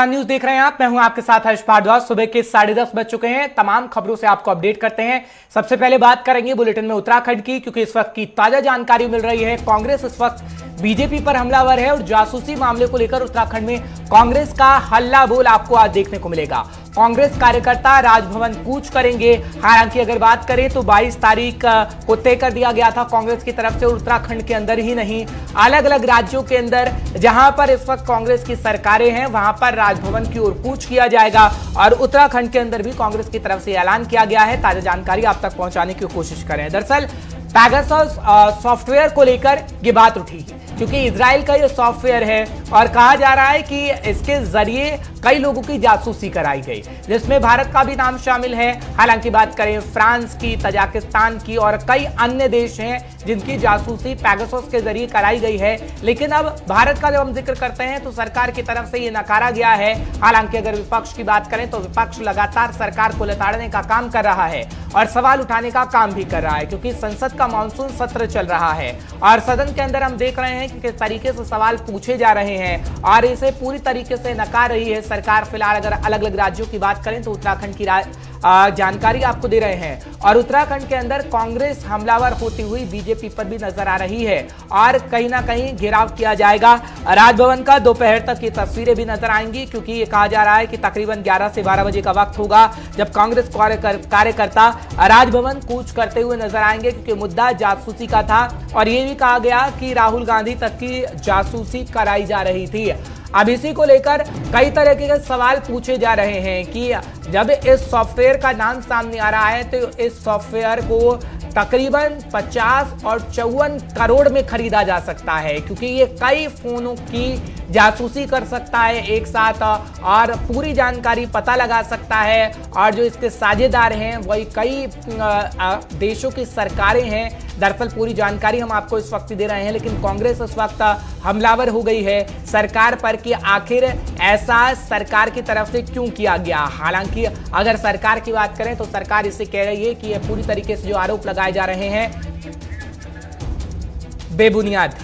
News देख रहे हैं आप। मैं हूं आपके साथ हर्ष भारद्वाज। सुबह के 10:30 बज चुके हैं। तमाम खबरों से आपको अपडेट करते हैं। सबसे पहले बात करेंगे बुलेटिन में उत्तराखंड की, क्योंकि इस वक्त की ताजा जानकारी मिल रही है। कांग्रेस इस वक्त बीजेपी पर हमलावर है और जासूसी मामले को लेकर उत्तराखंड में कांग्रेस का हल्ला बोल आपको आज देखने को मिलेगा। कांग्रेस कार्यकर्ता राजभवन कूच करेंगे। हालांकि अगर बात करें तो 22 तारीख को तय कर दिया गया था कांग्रेस की तरफ से। उत्तराखंड के अंदर ही नहीं, अलग अलग राज्यों के अंदर जहां पर इस वक्त कांग्रेस की सरकारें हैं, वहां पर राजभवन की ओर कूच किया जाएगा। और उत्तराखंड के अंदर भी कांग्रेस की तरफ से ऐलान किया गया है। ताजा जानकारी आप तक पहुंचाने की कोशिश करें। दरअसल पैगासस सॉफ्टवेयर को लेकर ये बात उठी, क्योंकि इजराइल का ये सॉफ्टवेयर है और कहा जा रहा है कि इसके जरिए कई लोगों की जासूसी कराई गई, जिसमें भारत का भी नाम शामिल है। हालांकि बात करें फ्रांस की, तजाकिस्तान की और कई अन्य देश हैं जिनकी जासूसी पैगासस के जरिए कराई गई है। लेकिन अब भारत का जब हम जिक्र करते हैं तो सरकार की तरफ से ये नकारा गया है। हालांकि अगर विपक्ष की बात करें तो विपक्ष लगातार सरकार को लताड़ने का काम कर रहा है और सवाल उठाने का काम भी कर रहा है, क्योंकि संसद का मानसून सत्र चल रहा है और सदन के अंदर हम देख रहे हैं कि किस तरीके से सवाल पूछे जा रहे हैं और इसे पूरी तरीके से नकार रही है सरकार। फिलहाल अगर अलग अलग राज्यों की बात करें तो उत्तराखंड की जानकारी आपको दे रहे हैं और उत्तराखंड के अंदर कांग्रेस हमलावर होती हुई बीजेपी पर भी नजर आ रही है और कहीं ना कहीं घेराव किया जाएगा राजभवन का। दोपहर तक ये तस्वीरें भी नजर आएंगी, क्योंकि ये कहा जा रहा है कि तकरीबन 11 से 12 बजे का वक्त होगा जब कांग्रेस कार्यकर्ता राजभवन कूच करते हुए नजर आएंगे, क्योंकि मुद्दा जासूसी का था और ये भी कहा गया कि राहुल गांधी तक की जासूसी कराई जा रही थी। अब इसी को लेकर कई तरह के सवाल पूछे जा रहे हैं कि जब इस सॉफ्टवेयर का नाम सामने आ रहा है तो इस सॉफ्टवेयर को तकरीबन 50 और 54 करोड़ में खरीदा जा सकता है, क्योंकि ये कई फोनों की जासूसी कर सकता है एक साथ और पूरी जानकारी पता लगा सकता है। और जो इसके साझेदार हैं वही कई देशों की सरकारें हैं। दरअसल पूरी जानकारी हम आपको इस वक्त दे रहे हैं, लेकिन कांग्रेस इस वक्त हमलावर हो गई है सरकार पर कि आखिर ऐसा सरकार की तरफ से क्यों किया गया। हालांकि अगर सरकार की बात करें तो सरकार इसे कह रही है कि यह पूरी तरीके से जो आरोप लगाए जा रहे हैं बेबुनियाद।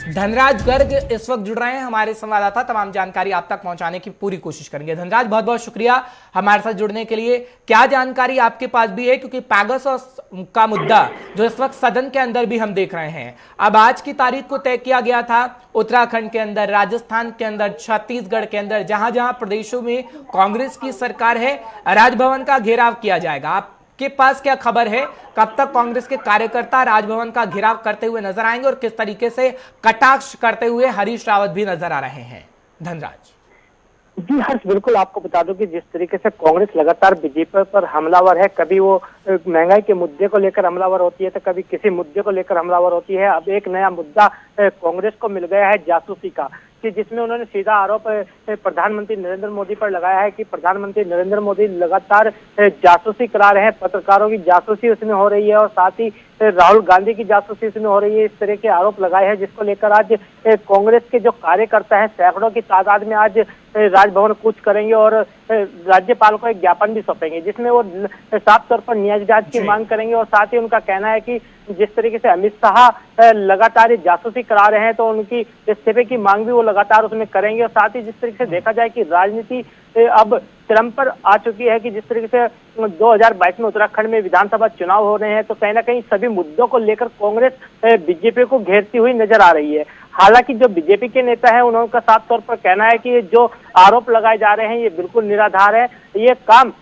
धनराज गर्ग इस वक्त जुड़ रहे हैं हमारे संवाददाता, तमाम जानकारी आप तक पहुंचाने की पूरी कोशिश करेंगे। धनराज, बहुत बहुत शुक्रिया हमारे साथ जुड़ने के लिए। क्या जानकारी आपके पास भी है, क्योंकि पैगासस का मुद्दा जो इस वक्त सदन के अंदर भी हम देख रहे हैं, अब आज की तारीख को तय किया गया था उत्तराखंड के अंदर, राजस्थान के अंदर, छत्तीसगढ़ के अंदर, जहां जहां प्रदेशों में कांग्रेस की सरकार है, राजभवन का घेराव किया जाएगा। के पास क्या खबर है, कब तक कांग्रेस के कार्यकर्ता राजभवन का घेराव करते हुए नजर आएंगे और किस तरीके से कटाक्ष करते हुए हरीश रावत भी नजर आ रहे हैं? धनराज जी हर्ष, बिल्कुल आपको बता दूं कि जिस तरीके से कांग्रेस लगातार बीजेपी पर हमलावर है, कभी वो महंगाई के मुद्दे को लेकर हमलावर होती है तो कभी किसी मुद्दे को लेकर हमलावर होती है। अब एक नया मुद्दा कांग्रेस को मिल गया है जासूसी का, कि जिसमें उन्होंने सीधा आरोप प्रधानमंत्री नरेंद्र मोदी पर लगाया है कि प्रधानमंत्री नरेंद्र मोदी लगातार जासूसी करा रहे हैं, पत्रकारों की जासूसी उसमें हो रही है और साथ ही राहुल गांधी की जासूसी उसमें हो रही है। इस तरह के आरोप लगाए हैं, जिसको लेकर आज कांग्रेस के जो कार्यकर्ता हैं सैकड़ों की तादाद में आज राजभवन कूच करेंगे और राज्यपाल को एक ज्ञापन भी सौंपेंगे, जिसमें वो साफ तौर पर न्याय जांच की मांग करेंगे। और साथ ही उनका कहना है कि जिस तरीके से अमित शाह लगातार जासूसी करा रहे हैं तो उनकी इस्तीफे की मांग भी वो लगातार उसमें करेंगे। और साथ ही जिस तरीके से देखा जाए कि राजनीति अब चरम पर आ चुकी है, कि जिस तरीके से 2022 में उत्तराखंड में विधानसभा चुनाव हो रहे हैं तो कहीं ना कहीं सभी मुद्दों को लेकर कांग्रेस बीजेपी को घेरती हुई नजर आ रही है। हालांकि जो बीजेपी के नेता है उनका साफ तौर पर कहना है कि जो आरोप लगाए जा रहे हैं ये बिल्कुल निराधार है, ये काम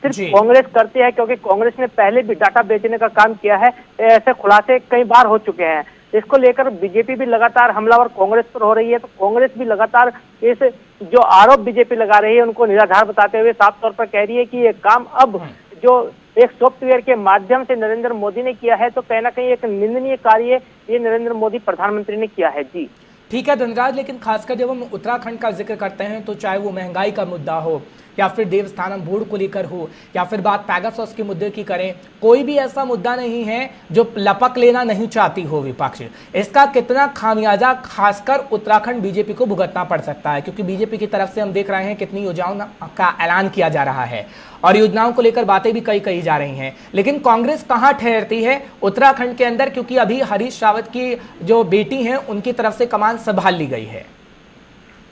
सिर्फ कांग्रेस करती है, क्योंकि कांग्रेस ने पहले भी डाटा बेचने का काम किया है। ऐसे खुलासे कई बार हो चुके हैं। इसको लेकर बीजेपी भी लगातार हमलावर कांग्रेस पर हो रही है, तो कांग्रेस भी लगातार इस जो आरोप बीजेपी लगा रही है उनको निराधार बताते हुए साफ तौर पर कह रही है कि ये काम अब जो एक सॉफ्टवेयर के माध्यम से नरेंद्र मोदी ने किया है तो कहीं ना कहीं एक निंदनीय कार्य ये नरेंद्र मोदी प्रधानमंत्री ने किया है। जी ठीक है धनराज, लेकिन खासकर जब हम उत्तराखंड का जिक्र करते हैं तो चाहे वो महंगाई का मुद्दा हो या फिर देवस्थानम बोर्ड को लेकर हो या फिर बात पैगासस के मुद्दे की करें, कोई भी ऐसा मुद्दा नहीं है जो लपक लेना नहीं चाहती हो विपक्ष। इसका कितना खामियाजा खासकर उत्तराखंड बीजेपी को भुगतना पड़ सकता है, क्योंकि बीजेपी की तरफ से हम देख रहे हैं कितनी योजनाओं का ऐलान किया जा रहा है और योजनाओं को लेकर बातें भी कई कही जा रही हैं। लेकिन कांग्रेस कहां ठहरती है उत्तराखंड के अंदर, क्योंकि अभी हरीश रावत की जो बेटी हैं उनकी तरफ से कमान संभाल ली गई है।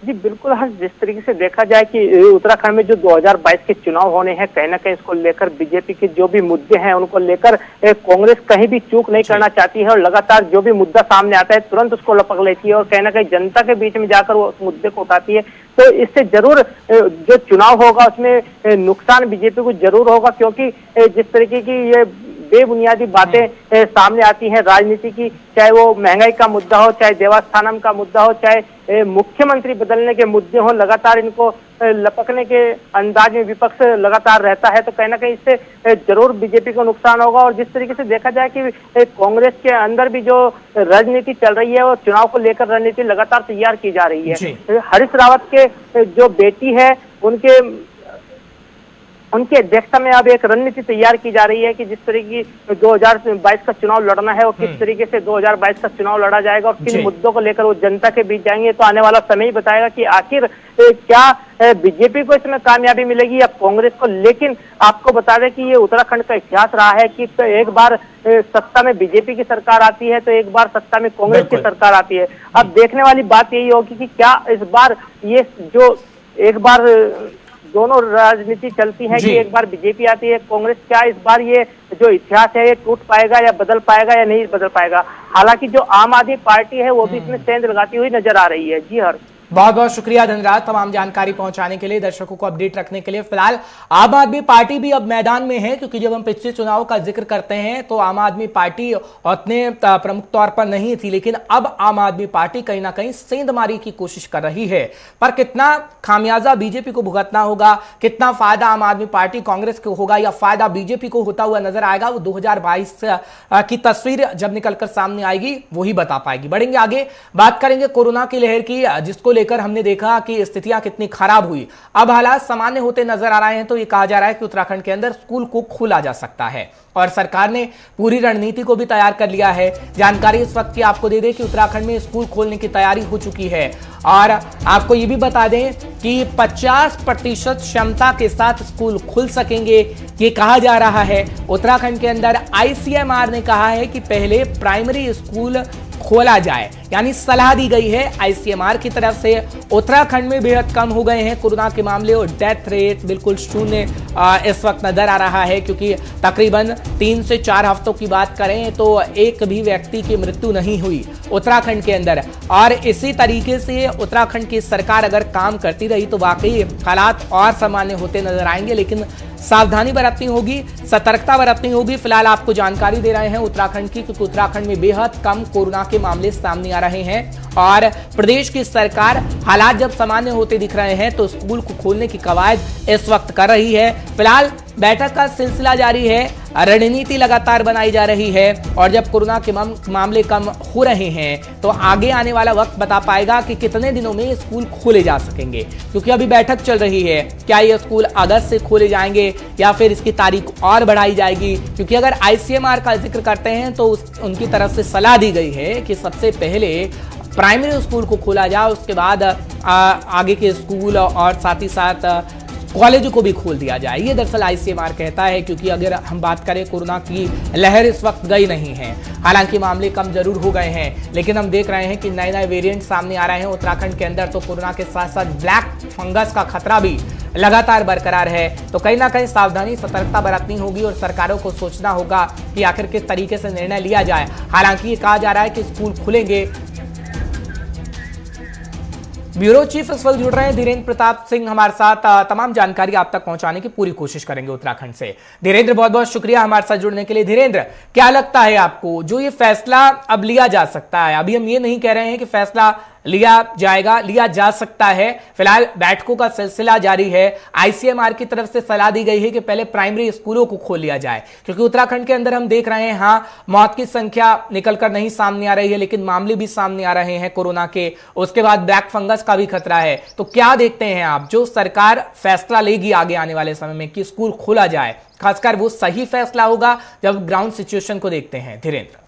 जी बिल्कुल हर्ष, जिस तरीके से देखा जाए कि उत्तराखंड में जो 2022 के चुनाव होने हैं, कहीं ना कहीं इसको लेकर बीजेपी के जो भी मुद्दे हैं उनको लेकर कांग्रेस कहीं भी चूक नहीं करना चाहती है और लगातार जो भी मुद्दा सामने आता है तुरंत उसको लपक लेती है और कहीं ना कहीं जनता के बीच में जाकर वो उस मुद्दे को उठाती है। तो इससे जरूर जो चुनाव होगा उसमें नुकसान बीजेपी को जरूर होगा, क्योंकि जिस तरीके की ये बेबुनियादी बातें सामने आती हैं राजनीति की, चाहे वो महंगाई का मुद्दा हो, चाहे देवस्थानम का मुद्दा हो, चाहे मुख्यमंत्री बदलने के मुद्दे हो, लगातार इनको लपकने के अंदाज में विपक्ष लगातार रहता है। तो कहीं ना कहीं इससे जरूर बीजेपी को नुकसान होगा। और जिस तरीके से देखा जाए कि कांग्रेस के अंदर भी जो राजनीति चल रही है वो चुनाव को लेकर रणनीति लगातार तैयार की जा रही है। हरीश रावत के जो बेटी है उनकी अध्यक्षता में अब एक रणनीति तैयार की जा रही है कि जिस तरीके की 2022 का चुनाव लड़ना है वो किस तरीके से 2022 का चुनाव लड़ा जाएगा और किन मुद्दों को लेकर वो जनता के बीच जाएंगे। तो आने वाला समय ही बताएगा कि आखिर क्या बीजेपी को इसमें कामयाबी मिलेगी या कांग्रेस को। लेकिन आपको बता दें कि ये उत्तराखंड का इतिहास रहा है कि एक बार सत्ता में बीजेपी की सरकार आती है तो एक बार सत्ता में कांग्रेस की सरकार आती है। अब देखने वाली बात यही होगी कि क्या इस बार ये जो एक बार दोनों राजनीति चलती है कि एक बार बीजेपी आती है कांग्रेस, क्या इस बार ये जो इतिहास है ये टूट पाएगा या बदल पाएगा या नहीं बदल पाएगा। हालांकि जो आम आदमी पार्टी है वो भी इसमें सेंध लगाती हुई नजर आ रही है। जी हर, बहुत बहुत शुक्रिया धनराज तमाम जानकारी पहुंचाने के लिए, दर्शकों को अपडेट रखने के लिए। फिलहाल आम आदमी पार्टी भी अब मैदान में है, क्योंकि जब हम पिछले चुनाव का जिक्र करते हैं तो आम आदमी पार्टी उतने प्रमुख तौर पर नहीं थी, लेकिन अब आम आदमी पार्टी कहीं ना कहीं सेंधमारी की कोशिश कर रही है। पर कितना खामियाजा बीजेपी को भुगतना होगा, कितना फायदा आम आदमी पार्टी कांग्रेस को होगा या फायदा बीजेपी को होता हुआ नजर आएगा, वो 2022 की तस्वीर जब निकलकर सामने आएगी वही बता पाएगी। बढ़ेंगे आगे, बात करेंगे कोरोना की लहर की, जिसको लेकर हमने देखा कि स्थितियां कितनी खराब हुई। अब हालात सामान्य होते नजर आ रहे हैं, तो ये कहा जा रहा है कि उत्तराखंड के अंदर स्कूल को खोला जा सकता है और सरकार ने पूरी रणनीति को भी तैयार कर लिया है। जानकारी इस वक्त की आपको दे दें कि उत्तराखंड में स्कूल खोलने की तैयारी हो चुकी है और आपको ये भी बता दें कि 50% क्षमता के साथ स्कूल खुल सकेंगे, ये कहा जा रहा है। उत्तराखंड के अंदर आईसीएमआर ने कहा है कि पहले प्राइमरी स्कूल खोला जाए, यानी सलाह दी गई है आईसीएमआर की तरफ से। उत्तराखंड में बेहद कम हो गए हैं कोरोना के मामले और डेथ रेट बिल्कुल शून्य इस वक्त नजर आ रहा है, क्योंकि तकरीबन 3 से 4 हफ्तों की बात करें तो एक भी व्यक्ति की मृत्यु नहीं हुई उत्तराखंड के अंदर। और इसी तरीके से उत्तराखंड की सरकार अगर काम करती रही तो वाकई हालात और सामान्य होते नजर आएंगे, लेकिन सावधानी बरतनी होगी, सतर्कता बरतनी होगी। फिलहाल आपको जानकारी दे रहे हैं उत्तराखंड की, क्योंकि उत्तराखंड में बेहद कम कोरोना के मामले सामने आ रहे हैं और प्रदेश की सरकार हालात जब सामान्य होते दिख रहे हैं तो स्कूल को खोलने की कवायद इस वक्त कर रही है। फिलहाल बैठक का सिलसिला जारी है, रणनीति लगातार बनाई जा रही है और जब कोरोना के मामले कम हो रहे हैं तो आगे आने वाला वक्त बता पाएगा कि कितने दिनों में स्कूल खोले जा सकेंगे, क्योंकि अभी बैठक चल रही है। क्या ये स्कूल अगस्त से खोले जाएंगे या फिर इसकी तारीख और बढ़ाई जाएगी, क्योंकि अगर आईसीएमआर का जिक्र करते हैं तो उनकी तरफ से सलाह दी गई है कि सबसे पहले प्राइमरी स्कूल को खोला जाए, उसके बाद आगे के स्कूल और साथ ही साथ कॉलेज को भी खोल दिया जाए। ये दरअसल आईसीएमआर कहता है, क्योंकि अगर हम बात करें कोरोना की लहर इस वक्त गई नहीं है, हालांकि मामले कम जरूर हो गए हैं, लेकिन हम देख रहे हैं कि नए नए वेरिएंट सामने आ रहे हैं उत्तराखंड के अंदर। तो कोरोना के साथ साथ ब्लैक फंगस का खतरा भी लगातार बरकरार है। तो कहीं ना कहीं सावधानी सतर्कता बरतनी होगी और सरकारों को सोचना होगा कि आखिर किस तरीके से निर्णय लिया जाए। हालांकि ये कहा जा रहा है कि स्कूल खुलेंगे। ब्यूरो चीफ इस वक्त जुड़ रहे हैं धीरेन्द्र प्रताप सिंह हमारे साथ, तमाम जानकारी आप तक पहुंचाने की पूरी कोशिश करेंगे उत्तराखंड से। धीरेन्द्र, बहुत बहुत शुक्रिया हमारे साथ जुड़ने के लिए। धीरेन्द्र, क्या लगता है आपको जो ये फैसला अब लिया जा सकता है? अभी हम ये नहीं कह रहे हैं कि फैसला लिया जाएगा, लिया जा सकता है। फिलहाल बैठकों का सिलसिला जारी है। आईसीएमआर की तरफ से सलाह दी गई है कि पहले प्राइमरी स्कूलों को खोल लिया जाए, क्योंकि उत्तराखंड के अंदर हम देख रहे हैं हाँ मौत की संख्या निकलकर नहीं सामने आ रही है, लेकिन मामले भी सामने आ रहे हैं कोरोना के। उसके बाद ब्लैक फंगस का भी खतरा है। तो क्या देखते हैं आप, जो सरकार फैसला लेगी आगे आने वाले समय में कि स्कूल खोला जाए, खासकर वो सही फैसला होगा जब ग्राउंड सिचुएशन को देखते हैं? धीरेन्द्र।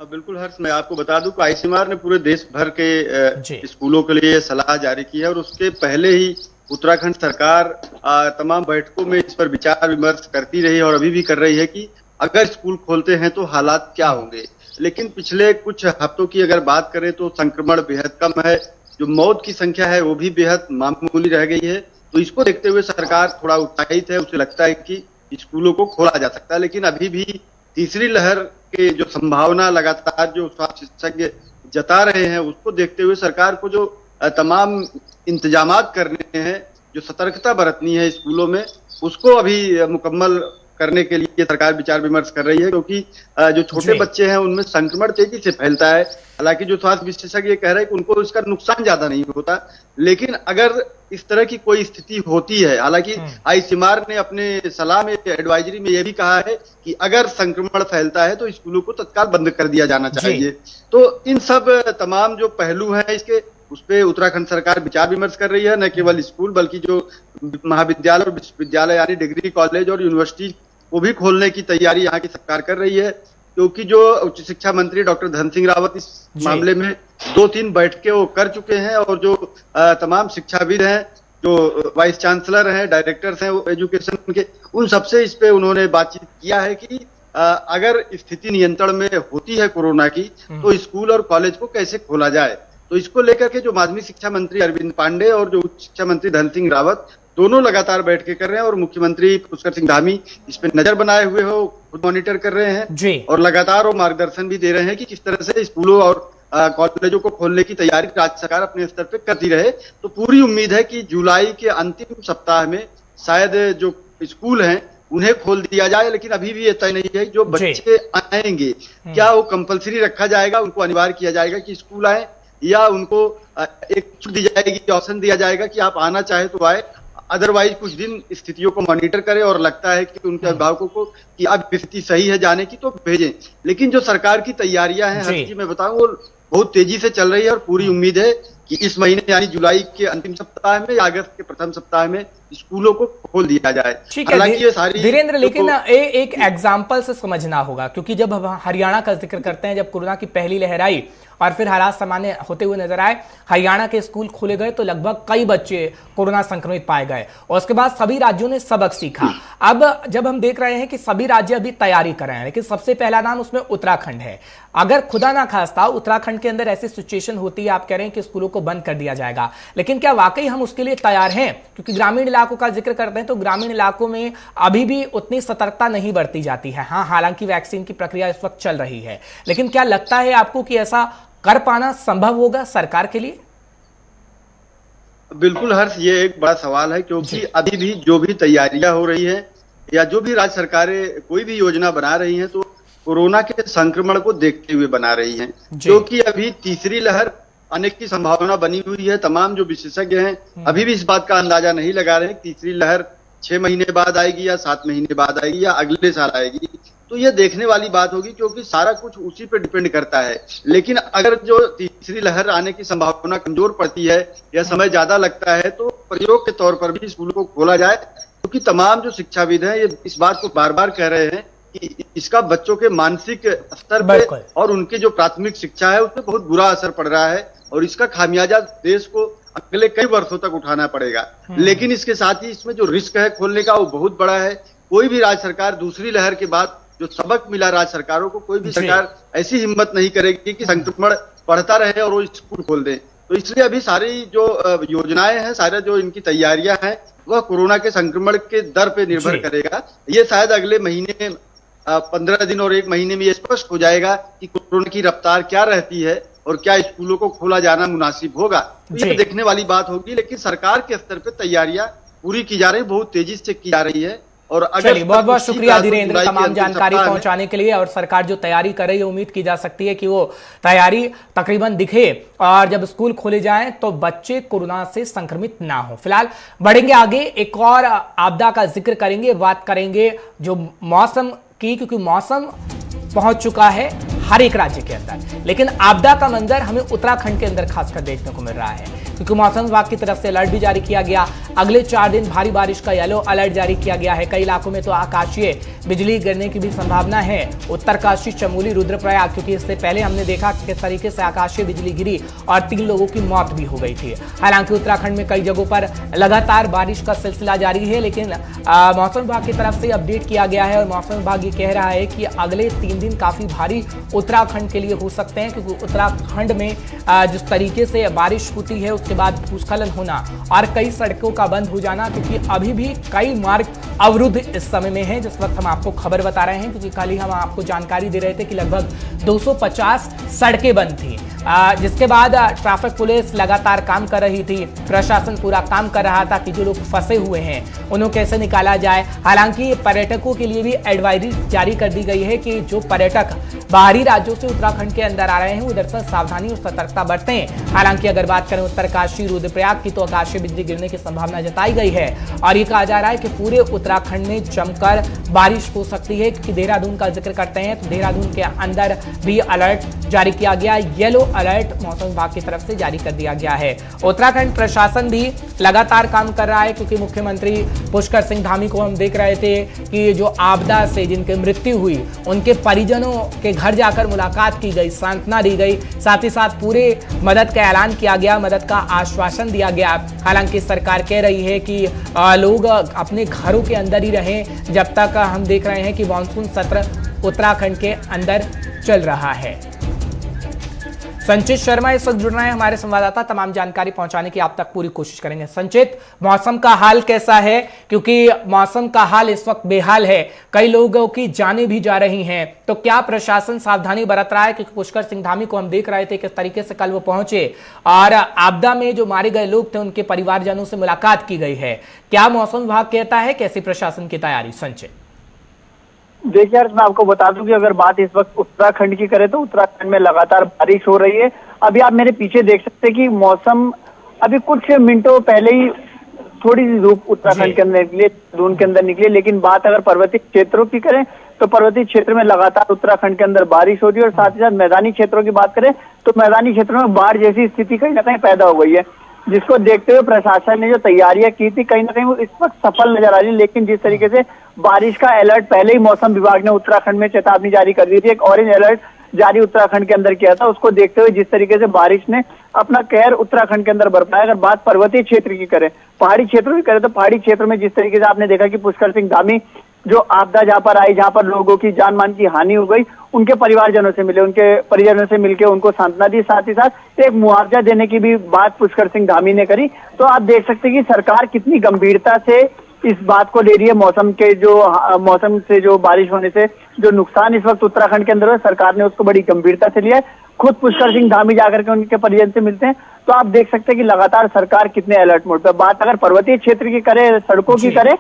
बिल्कुल हर्ष, मैं आपको बता दूं कि आईसीएमआर ने पूरे देश भर के स्कूलों के लिए सलाह जारी की है और उसके पहले ही उत्तराखंड सरकार तमाम बैठकों में इस पर विचार विमर्श करती रही और अभी भी कर रही है कि अगर स्कूल खोलते हैं तो हालात क्या होंगे। लेकिन पिछले कुछ हफ्तों की अगर बात करें तो संक्रमण बेहद कम है जो मौत की संख्या है वो भी बेहद मामूली रह गई है। तो इसको देखते हुए सरकार थोड़ा उत्साहित है, उसे लगता है कि स्कूलों को खोला जा सकता है। लेकिन अभी भी तीसरी लहर के जो संभावना लगातार जो स्वास्थ्य विशेषज्ञ जता रहे हैं, उसको देखते हुए सरकार को जो तमाम इंतजामात करने हैं, जो सतर्कता बरतनी है स्कूलों में, उसको अभी मुकम्मल करने के लिए सरकार विचार विमर्श कर रही है। क्योंकि जो छोटे बच्चे हैं उनमें संक्रमण तेजी से फैलता है। हालांकि जो स्वास्थ्य विशेषज्ञ कह रहे हैं कि उनको इसका नुकसान ज्यादा नहीं होता, लेकिन अगर इस तरह की कोई स्थिति होती है, हालांकि आईसीएमआर ने अपने सलाह में, एडवाइजरी में यह भी कहा है कि अगर संक्रमण फैलता है तो स्कूलों को तत्काल बंद कर दिया जाना चाहिए। तो इन सब तमाम जो पहलू हैं इसके, उस पर उत्तराखंड सरकार विचार विमर्श कर रही है। न केवल स्कूल बल्कि जो महाविद्यालय और विश्वविद्यालय यानी डिग्री कॉलेज और यूनिवर्सिटी को भी खोलने की तैयारी यहाँ की सरकार कर रही है। क्योंकि जो उच्च शिक्षा मंत्री डॉक्टर धन सिंह रावत इस मामले में 2-3 बैठकें वो कर चुके हैं, और जो तमाम शिक्षाविद हैं, जो वाइस चांसलर हैं, डायरेक्टर्स हैं एजुकेशन के, उन सबसे इस पे उन्होंने बातचीत किया है कि अगर स्थिति नियंत्रण में होती है कोरोना की, तो स्कूल और कॉलेज को कैसे खोला जाए। तो इसको लेकर के जो माध्यमिक शिक्षा मंत्री अरविंद पांडे और जो उच्च शिक्षा मंत्री धन सिंह रावत दोनों लगातार बैठकें कर रहे हैं, और मुख्यमंत्री पुष्कर सिंह धामी इस पे नजर बनाए हुए हो, खुद मॉनिटर कर रहे हैं और लगातार वो मार्गदर्शन भी दे रहे हैं कि किस तरह से स्कूलों और कॉलेजों को खोलने की तैयारी राज्य सरकार अपने स्तर पे करती रहे। तो पूरी उम्मीद है कि जुलाई के अंतिम सप्ताह में शायद जो स्कूल हैं उन्हें खोल दिया जाए। लेकिन अभी भी ये तय नहीं है जो बच्चे आएंगे क्या वो कंपलसरी रखा जाएगा, उनको अनिवार्य किया जाएगा कि स्कूल आए, या उनको एक छूट दी जाएगी, ऑप्शन दिया जाएगा कि आप आना चाहे तो आए, अदरवाइज कुछ दिन स्थितियों को मॉनिटर करें, और लगता है कि उनके अभिभावकों को कि अब स्थिति सही है जाने की तो भेजें। लेकिन जो सरकार की तैयारियां हैं हर चीज मैं बताऊं, वो बहुत तेजी से चल रही है, और पूरी उम्मीद है कि इस महीने यानी जुलाई के अंतिम सप्ताह में या अगस्त के प्रथम सप्ताह में स्कूलों को खोल दिया जाए। हालांकि ये सारी धीरेन्द्र, लेकिन एक एग्जाम्पल से समझना होगा, क्योंकि जब हम हरियाणा का जिक्र करते हैं, जब कोरोना की पहली लहर आई और फिर हालात सामान्य होते हुए नजर आए, हरियाणा के स्कूल खोले गए तो लगभग कई बच्चे कोरोना संक्रमित पाए गए, और उसके बाद सभी राज्यों ने सबक सीखा। अब जब हम देख रहे हैं कि सभी राज्य अभी तैयारी कर रहे हैं, लेकिन सबसे पहला नाम उसमें उत्तराखंड है। अगर खुदा ना खास्ता उत्तराखंड के अंदर ऐसी सिचुएशन होती है, आप कह रहे हैं कि स्कूलों को बंद कर दिया जाएगा, लेकिन क्या वाकई हम उसके लिए तैयार हैं? क्योंकि ग्रामीण इलाकों का जिक्र करते हैं तो ग्रामीण इलाकों में अभी भी उतनी सतर्कता नहीं बरती जाती है। हाँ, हालांकि वैक्सीन की प्रक्रिया इस वक्त चल रही है, लेकिन क्या लगता है आपको कि ऐसा कर पाना संभव होगा सरकार के लिए? बिल्कुल हर्ष, ये एक बड़ा सवाल है, क्योंकि अभी भी जो भी तैयारियां हो रही है या जो भी राज्य सरकारें कोई भी योजना बना रही हैं, तो कोरोना के संक्रमण को देखते हुए बना रही हैं। क्योंकि अभी तीसरी लहर आने की संभावना बनी हुई है। तमाम जो विशेषज्ञ हैं अभी भी इस बात का अंदाजा नहीं लगा रहे हैं तीसरी लहर 6 महीने बाद आएगी या 7 महीने बाद आएगी या अगले साल आएगी। तो ये देखने वाली बात होगी, क्योंकि सारा कुछ उसी पे डिपेंड करता है। लेकिन अगर जो तीसरी लहर आने की संभावना कमजोर पड़ती है या समय ज्यादा लगता है, तो प्रयोग के तौर पर भी स्कूलों को खोला जाए। क्योंकि तमाम जो शिक्षाविद हैं ये इस बात को बार बार कह रहे हैं कि इसका बच्चों के मानसिक स्तर पे और उनकी जो प्राथमिक शिक्षा है उस पर बहुत बुरा असर पड़ रहा है, और इसका खामियाजा देश को अगले कई वर्षों तक उठाना पड़ेगा। लेकिन इसके साथ ही इसमें जो रिस्क है खोलने का वो बहुत बड़ा है। कोई भी राज्य सरकार दूसरी लहर के बाद जो सबक मिला राज्य सरकारों को, कोई भी सरकार ऐसी हिम्मत नहीं करेगी कि संक्रमण बढ़ता रहे और वो स्कूल खोल दे। तो इसलिए अभी सारी जो योजनाएं हैं, सारे जो इनकी तैयारियां हैं, वह कोरोना के संक्रमण के दर पे निर्भर करेगा। ये शायद अगले महीने 15 दिन और 1 महीने में ये स्पष्ट हो जाएगा कि कोरोना की रफ्तार क्या रहती है और क्या स्कूलों को खोला जाना मुनासिब होगा। ये देखने वाली बात होगी। लेकिन सरकार के स्तर पे तैयारियां पूरी की जा रही है, बहुत तेजी से की जा रही है। और अगर बहुत बहुत शुक्रिया धीरेन्द्र तमाम जानकारी पहुंचाने के लिए। और सरकार जो तैयारी कर रही है, उम्मीद की जा सकती है कि वो तैयारी तकरीबन दिखे और जब स्कूल खोले जाएं तो बच्चे कोरोना से संक्रमित ना हो। फिलहाल बढ़ेंगे आगे, एक और आपदा का जिक्र करेंगे, बात करेंगे जो मौसम की, क्योंकि मौसम पहुंच चुका है हर एक राज्य के अंदर, लेकिन आपदा का मंजर हमें उत्तराखंड के अंदर खासकर देखने को मिल रहा है। क्योंकि मौसम विभाग की तरफ से अलर्ट भी जारी किया गया। अगले 4 दिन भारी बारिश का येलो अलर्ट जारी किया गया है। कई इलाकों में तो आकाशीय बिजली गिरने की भी संभावना है। उत्तरकाशी, चमोली, रुद्रप्रयाग, क्योंकि इससे पहले हमने देखा कि किस तरीके से आकाशीय बिजली गिरी और 3 लोगों की मौत भी हो गई थी। हालांकि उत्तराखंड में कई जगहों पर लगातार बारिश का सिलसिला जारी है, लेकिन मौसम विभाग की तरफ से अपडेट किया गया है और मौसम विभाग ये कह रहा है कि अगले 3 दिन काफी भारी उत्तराखंड के लिए हो सकते हैं, क्योंकि उत्तराखंड में जिस तरीके से बारिश होती है उसके बाद भूस्खलन होना और कई सड़कों का बंद हो जाना, क्योंकि अभी भी कई मार्ग अवरुद्ध इस समय में है। जिस वक्त हम आपको खबर बता रहे हैं, क्योंकि कल ही हम आपको जानकारी दे रहे थे कि लगभग 250 सड़कें बंद थी, जिसके बाद ट्रैफिक पुलिस लगातार काम कर रही थी। प्रशासन पूरा काम कर रहा था कि जो लोग फंसे हुए हैं उन्हें कैसे निकाला जाए। हालांकि पर्यटकों के लिए भी एडवाइजरी जारी कर दी गई है कि जो पर्यटक बाहरी राज्यों से उत्तराखंड के अंदर आ रहे हैं वो दरअसल सावधानी और सतर्कता बरतें। हालांकि अगर बात करें उत्तरकाशी, रुद्रप्रयाग की, तो आकाशीय बिजली गिरने की संभावना जताई गई है और ये कहा जा रहा है कि पूरे उत्तराखंड में जमकर बारिश हो सकती है। क्योंकि देहरादून का जिक्र करते हैं तो देहरादून के अंदर भी अलर्ट जारी किया गया, येलो अलर्ट मौसम विभाग की तरफ से जारी कर दिया गया है। उत्तराखंड प्रशासन भी लगातार काम कर रहा है, क्योंकि मुख्यमंत्री पुष्कर सिंह धामी को हम देख रहे थे कि जो आपदा से जिनकी मृत्यु हुई उनके परिजनों के घर जाकर मुलाकात की गई, सांत्वना दी गई, साथ ही साथ पूरे मदद का ऐलान किया गया, मदद का आश्वासन दिया गया। हालांकि सरकार कह रही है कि लोग अपने घरों के अंदर ही रहें जब तक हम देख रहे हैं कि मानसून सत्र उत्तराखंड के अंदर चल रहा है। संचित शर्मा इस वक्त जुड़ रहे हैं हमारे संवाददाता, तमाम जानकारी पहुंचाने की आप तक पूरी कोशिश करेंगे। संचित, मौसम का हाल कैसा है? क्योंकि मौसम का हाल इस वक्त बेहाल है, कई लोगों की जानें भी जा रही हैं, तो क्या प्रशासन सावधानी बरत रहा है? क्योंकि पुष्कर सिंह धामी को हम देख रहे थे किस तरीके से कल वो पहुंचे और आपदा में जो मारे गए लोग थे उनके परिवारजनों से मुलाकात की गई है। क्या मौसम विभाग कहता है, कैसी प्रशासन की तैयारी? संचित देखिए यार, मैं आपको बता दूं कि अगर बात इस वक्त उत्तराखंड की करें तो उत्तराखंड में लगातार बारिश हो रही है। अभी आप मेरे पीछे देख सकते हैं कि मौसम अभी कुछ मिनटों पहले ही थोड़ी सी धूप उत्तराखंड के अंदर निकली, दून के अंदर निकली, लेकिन बात अगर पर्वतीय क्षेत्रों की करें तो पर्वतीय क्षेत्र में लगातार उत्तराखंड के अंदर बारिश हो रही है और साथ ही साथ मैदानी क्षेत्रों की बात करें तो मैदानी क्षेत्रों में बाढ़ जैसी स्थिति कहीं ना कहीं पैदा हो गई है, जिसको देखते हुए प्रशासन ने जो तैयारियां की थी कहीं ना कहीं वो इस वक्त सफल नजर आ रही है। लेकिन जिस तरीके से बारिश का अलर्ट पहले ही मौसम विभाग ने उत्तराखंड में चेतावनी जारी कर दी थी, एक ऑरेंज अलर्ट जारी उत्तराखंड के अंदर किया था, उसको देखते हुए जिस तरीके से बारिश ने अपना कहर उत्तराखंड के अंदर बरपाया। अगर बात पर्वतीय क्षेत्र की करें, पहाड़ी क्षेत्रों की करें तो पहाड़ी क्षेत्र में जिस तरीके से आपने देखा कि पुष्कर सिंह धामी जो आपदा जहां पर आई, जहां पर लोगों की जान मान की हानि हो गई, उनके परिवारजनों से मिले, उनके परिजनों से मिलकर उनको सांत्वना दी, साथ ही साथ एक मुआवजा देने की भी बात पुष्कर सिंह धामी ने करी। तो आप देख सकते हैं कि सरकार कितनी गंभीरता से इस बात को ले रही है। मौसम से जो बारिश होने से जो नुकसान इस वक्त उत्तराखंड के अंदर है, सरकार ने उसको बड़ी गंभीरता से लिया है। खुद पुष्कर सिंह धामी जाकर के उनके परिजन से मिलते हैं, तो आप देख सकते हैं कि लगातार सरकार कितने अलर्ट मोड पर। बात अगर पर्वतीय क्षेत्र की करे, सड़कों की करे,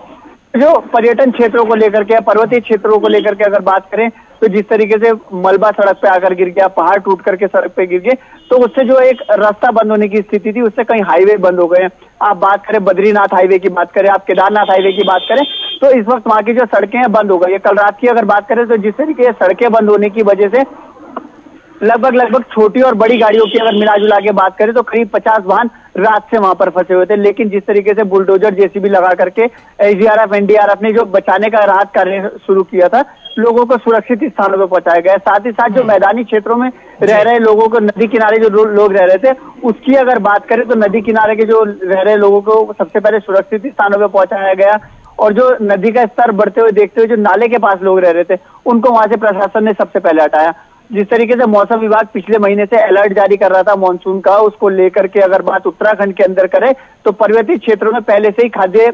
जो पर्यटन क्षेत्रों को लेकर के, पर्वतीय क्षेत्रों को लेकर के अगर बात करें तो जिस तरीके से मलबा सड़क पे आकर गिर गया, पहाड़ टूट करके सड़क पे गिर गए, तो उससे जो एक रास्ता बंद होने की स्थिति थी उससे कई हाईवे बंद हो गए हैं। आप बात करें बद्रीनाथ हाईवे की बात करें, आप केदारनाथ हाईवे की बात करें, तो इस वक्त वहां की जो सड़कें हैं बंद हो गई है। कल रात की अगर बात करें तो जिस तरीके से सड़कें बंद होने की वजह से लगभग छोटी और बड़ी गाड़ियों की अगर मिला जुला के बात करें तो करीब 50 वाहन रात से वहां पर फंसे हुए थे। लेकिन जिस तरीके से बुलडोजर, जेसीबी लगा करके एसडीआरएफ, एनडीआरएफ ने जो बचाने का राहत कार्य शुरू किया था, लोगों को सुरक्षित स्थानों पर पहुंचाया गया। साथ ही साथ जो मैदानी क्षेत्रों में रह रहे लोगों को, नदी किनारे जो लोग रह रहे थे, उसकी अगर बात करें तो नदी किनारे के जो रह रहे लोगों को सबसे पहले सुरक्षित स्थानों पर पहुंचाया गया और जो नदी का स्तर बढ़ते हुए देखते हुए जो नाले के पास लोग रह रहे थे उनको वहां से प्रशासन ने सबसे पहले हटाया। जिस तरीके से मौसम विभाग पिछले महीने से अलर्ट जारी कर रहा था मानसून का, उसको लेकर के अगर बात उत्तराखंड के अंदर करें तो पर्वतीय क्षेत्रों में पहले से ही खाद्य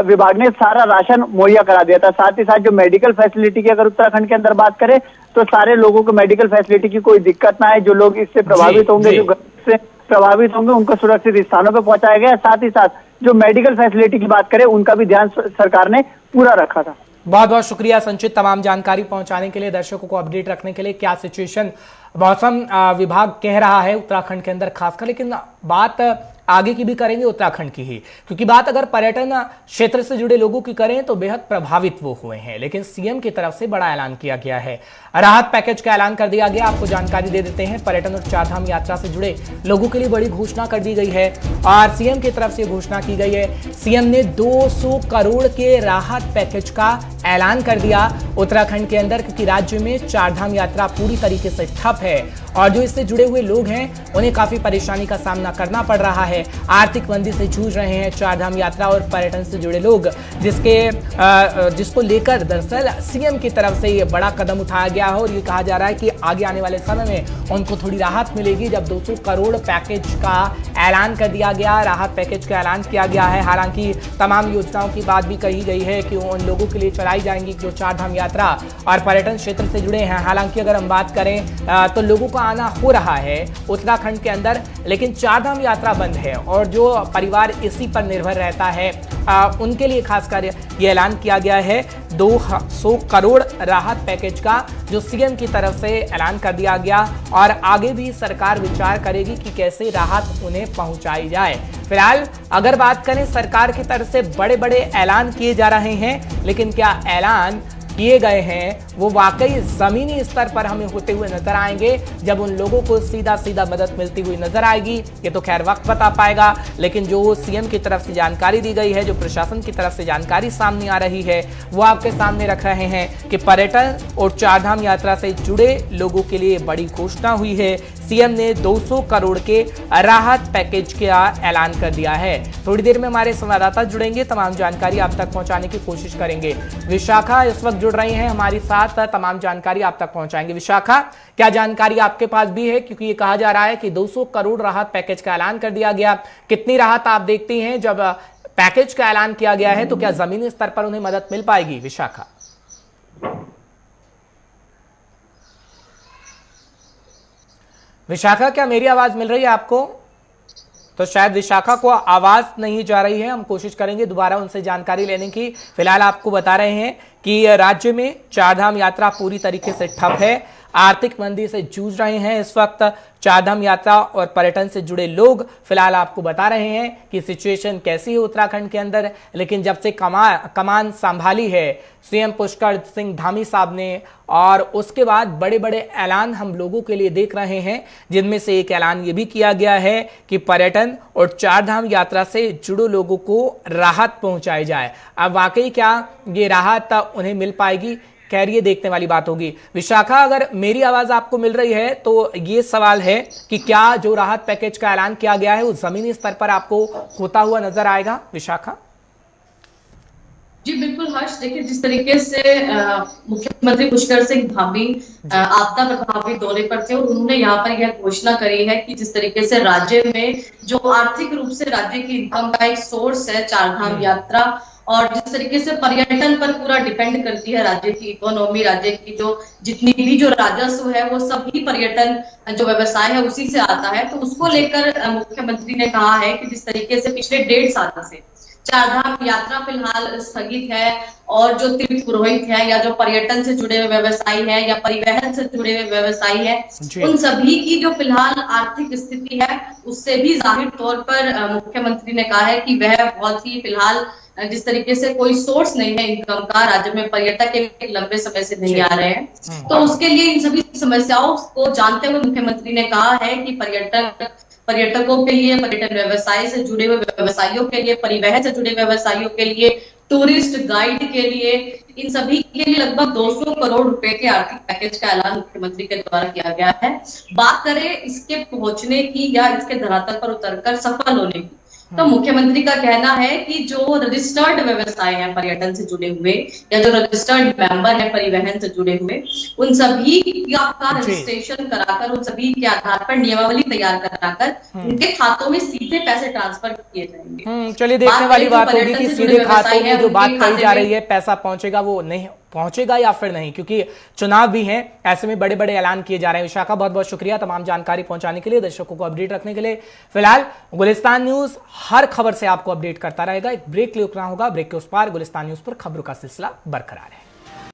विभाग ने सारा राशन मुहैया करा दिया था। साथ ही साथ जो मेडिकल फैसिलिटी की अगर उत्तराखंड के अंदर बात करें तो सारे लोगों को मेडिकल फैसिलिटी की कोई दिक्कत ना है। जो लोग इससे प्रभावित होंगे, जो गर्मी से प्रभावित होंगे, उनको सुरक्षित स्थानों पर पहुंचाया गया। साथ ही साथ जो मेडिकल फैसिलिटी की बात करें उनका भी ध्यान सरकार ने पूरा रखा था। बहुत बहुत शुक्रिया संचित, तमाम जानकारी पहुंचाने के लिए, दर्शकों को अपडेट रखने के लिए। क्या सिचुएशन मौसम विभाग कह रहा है उत्तराखंड के अंदर खासकर, लेकिन बात आगे की भी करेंगे उत्तराखंड की ही, क्योंकि बात अगर पर्यटन क्षेत्र से जुड़े लोगों की करें तो बेहद प्रभावित वो हुए हैं। लेकिन सीएम की तरफ से बड़ा ऐलान किया गया है, राहत पैकेज का ऐलान कर दिया गया। आपको जानकारी दे देते हैं, पर्यटन और चारधाम यात्रा से जुड़े लोगों के लिए बड़ी घोषणा कर दी गई है और सीएम की तरफ से घोषणा की गई है। सीएम ने 200 करोड़ के राहत पैकेज का ऐलान कर दिया उत्तराखंड के अंदर, क्योंकि राज्य में चारधाम यात्रा पूरी तरीके से ठप है और जो इससे जुड़े हुए लोग हैं उन्हें काफी परेशानी का सामना करना पड़ रहा है। आर्थिक मंदी से जूझ रहे हैं चारधाम यात्रा और पर्यटन से जुड़े लोग, जिसको लेकर दरअसल सीएम की तरफ से ये बड़ा कदम उठाया गया है और ये कहा जा रहा है कि आगे आने वाले समय में उनको थोड़ी राहत मिलेगी जब 200 करोड़ पैकेज का ऐलान कर दिया गया। राहत पैकेज का ऐलान किया गया है। हालांकि तमाम योजनाओं की बात भी कही गई है कि उन लोगों के लिए चलाई जाएंगी जो चारधाम यात्रा और पर्यटन क्षेत्र से जुड़े हैं। हालांकि अगर हम बात करें तो लोगों का आना हो रहा है उत्तराखंड के अंदर, लेकिन चारधाम यात्रा बंद है और जो परिवार इसी पर निर्भर रहता है उनके लिए खासकर ये ऐलान किया गया है 200 करोड़ राहत पैकेज का, जो सीएम की तरफ से ऐलान कर दिया गया और आगे भी सरकार विचार करेगी कि कैसे राहत उन्हें पहुंचाई जाए। फिलहाल अगर बात करें, सरकार की तरफ से बड़े बड़े ऐलान किए जा रहे हैं, लेकिन क्या ऐलान किए गए हैं वो वाकई जमीनी स्तर पर हमें होते हुए नजर आएंगे जब उन लोगों को सीधा सीधा मदद मिलती हुई नजर आएगी, ये तो खैर वक्त बता पाएगा। लेकिन जो सीएम की तरफ से जानकारी दी गई है, जो प्रशासन की तरफ से जानकारी सामने आ रही है, वो आपके सामने रख रहे हैं कि पर्यटन और चारधाम यात्रा से जुड़े लोगों के लिए बड़ी घोषणा हुई है। सीएम ने 200 करोड़ के राहत पैकेज का ऐलान कर दिया है। थोड़ी देर में हमारे संवाददाता जुड़ेंगे, तमाम जानकारी आप तक पहुंचाने की कोशिश करेंगे। विशाखा इस वक्त जुड़ रही हैं हमारी साथ, तमाम जानकारी आप तक पहुंचाएंगे। विशाखा, क्या जानकारी आपके पास भी है, क्योंकि ये कहा जा रहा है कि 200 करोड़ राहत पैकेज का ऐलान कर दिया गया। कितनी राहत आप देखती हैं जब पैकेज का ऐलान किया गया है, तो क्या जमीनी स्तर पर उन्हें मदद मिल पाएगी? विशाखा विशाखा, क्या मेरी आवाज मिल रही है आपको? तो शायद विशाखा को आवाज नहीं जा रही है, हम कोशिश करेंगे दोबारा उनसे जानकारी लेने की। फिलहाल आपको बता रहे हैं कि राज्य में चारधाम यात्रा पूरी तरीके से ठप है, आर्थिक मंदी से जूझ रहे हैं इस वक्त चारधाम यात्रा और पर्यटन से जुड़े लोग। फिलहाल आपको बता रहे हैं कि सिचुएशन कैसी है उत्तराखंड के अंदर, लेकिन जब से कमान संभाली है सीएम पुष्कर सिंह धामी साहब ने, और उसके बाद बड़े बड़े ऐलान हम लोगों के लिए देख रहे हैं, जिनमें से एक ऐलान ये भी किया गया है कि पर्यटन और चारधाम यात्रा से जुड़े लोगों को राहत पहुंचाई जाए। अब वाकई क्या ये राहत उन्हें मिल पाएगी? खैर ये देखने वाली बात होगी। विशाखा, अगर मेरी आवाज आपको मिल रही है तो ये सवाल है कि क्या जो राहत पैकेज का ऐलान किया गया है वो जमीनी स्तर पर आपको होता हुआ नजर आएगा? विशाखा जी बिल्कुल हर्ष, देखिए जिस तरीके से मुख्यमंत्री पुष्कर सिंह धामी आपदा प्रभावित दौरे पर थे और उन्होंने यहाँ पर यह घोषणा करी है कि जिस तरीके से राज्य में जो आर्थिक रूप से राज्य की इनकम का एक सोर्स है चारधाम यात्रा, और जिस तरीके से पर्यटन पर पूरा डिपेंड करती है राज्य की इकोनॉमी, राज्य की जो जितनी भी जो राजस्व है वो सभी पर्यटन जो व्यवसाय है उसी से आता है। तो उसको लेकर मुख्यमंत्री ने कहा है कि जिस तरीके से पिछले 1.5 साल से चारधाम यात्रा फिलहाल स्थगित है और जो तीर्थ पुरोहित है या जो पर्यटन से जुड़े हुए व्यवसायी है या परिवहन से जुड़े हुए व्यवसायी है, उन सभी की जो फिलहाल आर्थिक स्थिति है उससे भी जाहिर तौर पर मुख्यमंत्री ने कहा है कि वह बहुत ही फिलहाल जिस तरीके से कोई सोर्स नहीं है इनकम का, राज्य में पर्यटक एक लंबे समय से नहीं आ रहे हैं, तो उसके लिए इन सभी समस्याओं को जानते हुए मुख्यमंत्री ने कहा है कि पर्यटकों के लिए, पर्यटन व्यवसाय से जुड़े हुए व्यवसायियों के लिए, परिवहन से जुड़े व्यवसायियों के लिए, टूरिस्ट गाइड के लिए, इन सभी के लिए लगभग 200 करोड़ रुपए के आर्थिक पैकेज का ऐलान मुख्यमंत्री के द्वारा किया गया है। बात करें इसके पहुंचने की या इसके धरातल पर उतरकर सफल होने की, तो मुख्यमंत्री का कहना है कि जो रजिस्टर्ड व्यवसाय है पर्यटन से जुड़े हुए या जो रजिस्टर्ड मेंबर है परिवहन से जुड़े हुए, उन सभी का रजिस्ट्रेशन कराकर, उन सभी के आधार पर नियमावली तैयार कराकर उनके खातों में सीधे पैसे ट्रांसफर किए जाएंगे। चलिए देखने वाली बात होगी कि सीधे खातों में जो बात कही जा रही है पैसा पहुंचेगा वो नहीं पहुंचेगा या फिर नहीं, क्योंकि चुनाव भी हैं, ऐसे में बड़े बड़े ऐलान किए जा रहे हैं। विशाखा, बहुत बहुत शुक्रिया तमाम जानकारी पहुंचाने के लिए, दर्शकों को अपडेट रखने के लिए। फिलहाल गुलिस्तान न्यूज हर खबर से आपको अपडेट करता रहेगा। एक ब्रेक ले रुकना होगा, ब्रेक के उस पार गुलिस्तान न्यूज पर खबरों का सिलसिला बरकरार है।